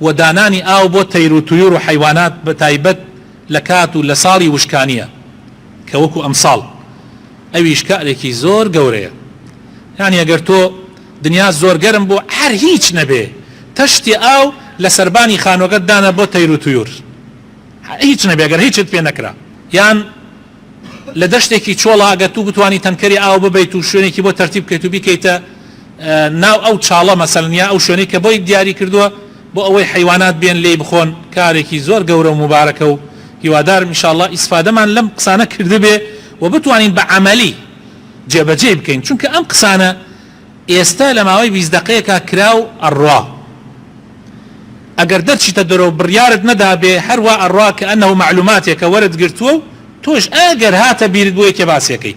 و دانانی ئاو بۆ تەیر و توویور و حەیوانات بە تایبەت لە کات و لە ساڵی وشکانیە کە وەکو ئەمساڵ ئەویش کارێکی زۆر گەورەیە. یعنی ئەگەر تۆ دنیا زۆر گەرم بۆ هەر هیچ نەبێ تەشتی ئاو لە سەربانی خانۆگەت دانە بۆ تەیر و توویور هیچ نەبێ ئەگەر هیچت پێ نەکرا، یان لە دەشتێکی چۆڵە ئەگەر تو بتوانی تەنکەری ئاو ببیت و شوێنێکی بۆ تەرتیب بکەیت و بیکەیتە ناو ئەو چاڵە مەسەڵەن یا ئەو شوێنەی کە بۆی دیاری کردووە بۆ ئەوەی حیوانات بێن لێی بخۆن، کارێکی زۆر گەورە و مبارەکە و هیوادارم ئینشاءالله ئیسفادەمان لەم قسانە کردبێ و بتوانین بە عەمەلی جێبەجێ بکەین، چونکە ئەم قسانە ئێستا لە ماوەی 20 دقەیەکە کراو ئەڕوا. ئەگەر دەرچیتە دەرەوە بڕیارت نەدا بێ هەروە ئەڕوا کە ئەنەو معلوماتێکە وەرت گرتووە و تۆش ئەگەر هاتە بیرت بۆ یەکێ باسیەکەی،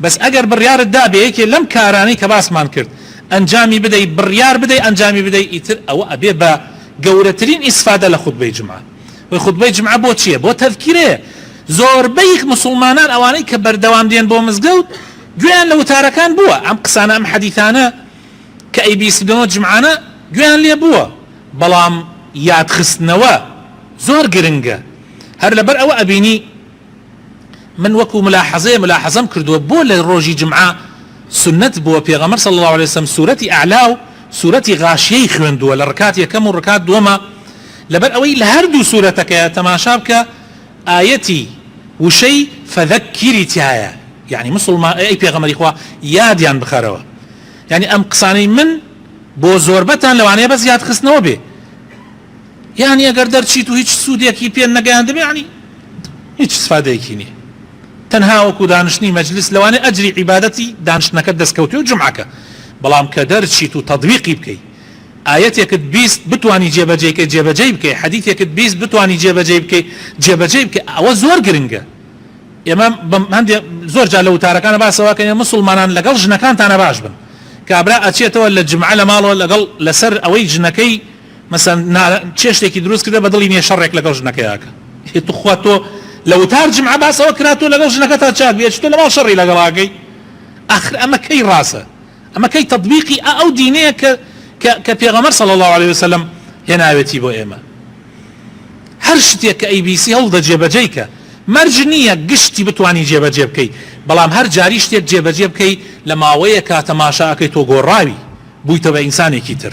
بەس ئەگەر بڕیارت دابێ یەکێ لەم کارانەی کە باسمان کرد ئەنجامی بدەی بڕیار بدەی ئەنجامی بدەی ئیتر ئەوە ئەبێ بە گەورەترین ئیسفادە لە خوتبەی جمعە. و خوتبەی جمعە بۆ چییە؟ بۆ تەذکیرەیە. زۆربەی مسلمانان ئەوانەی کە بەردەوام دێن بۆ مزگەوت گوێیان لە وتارەکان بووە، ئەم قسانە ئەم حەدیثانە کە ئەیبیسیدنەوە جمعانە گوێیان لێ بووە، بەڵام یادخستنەوە زۆر گرنگە. هەر لەبەر ئەوە ئەبینی من وەکو ملاحەزەم کردووە بۆ لە ڕۆژی جمعە سنت بووە پێغەمبەر صلی الله عليه وسلم سورەتی ئەعلا و سورەتی غاشیەی خوێندووە لە ڕکات یەکەم و ڕکات دووەمە، لەبەر ئەوەی لە هەردوو سورەتەکەیە تەماشا بکە ئاەتی وشەی فەذەکیری تایە، یعنی مسلمان ئەی پێغەمبەری خوا یادیان بخەرەوە. یعنی ئەم قسانەی من بۆ زۆربەتان لەوانەیە بەس یادخستنەوە بێ، یعنی ئەگەر دەرچیت و هیچ سوودێکی پێ نەگەیاندبێ یعنی هیچ استفادەیەکی نییە، تەنها وەکو دانشتنی مەجلیس لەوانەیە ئەجری عیبادەتی دانشتنەکەت دەستکەوتێ و جمعەکە، بەڵام کە دەرچیت و تەطبیقی بکەیت ئاەتێکت 20 بتوانی جێبەجێ بکەی حەدیثێکت 20 بتوانی جێبەجێ بکەی ئەوە زۆر گرنگە. ئێمە زۆر جا لە وتارەکانە باسەوەکەن مسلمانان لەگەڵ ژنەکانتانە باش بن، کابرا ئەچێتەوە لە جمعە لە ماڵەوە لەگەڵ لەسەر ئەوەی ژنەکەی مەسەن چێشتێکی دروست کردە بەدڵی نیە شەڕێک لەگەڵ ژنەکەیاکە، توخوا تۆ لە وتار جمعە باسەوە کراتۆ لەگەڵ ژنەکە تا چاک بێت تۆ لە ماڵ شەڕی لەگەڵاکەی. ئاخر ئەمە کەی ڕاستە؟ ئەمە کەی تەطبیقی ئەو دینەیە کە پێغەمبەر صلی الله عليه وسلم هێناوێتی بۆ ئێمە. هەر شتێک کە ئەیبیسی هەڵدە جێبەجێیکە مەرج نییە گشتی بتوانی جێبەجێ بکەی، بەڵام هەر جاری شتێک جێبەجێ بکەی لە ماوەیە کە تەماشاکەی تۆ گۆڕاوی بوویتە بە ئینسانێکی تر.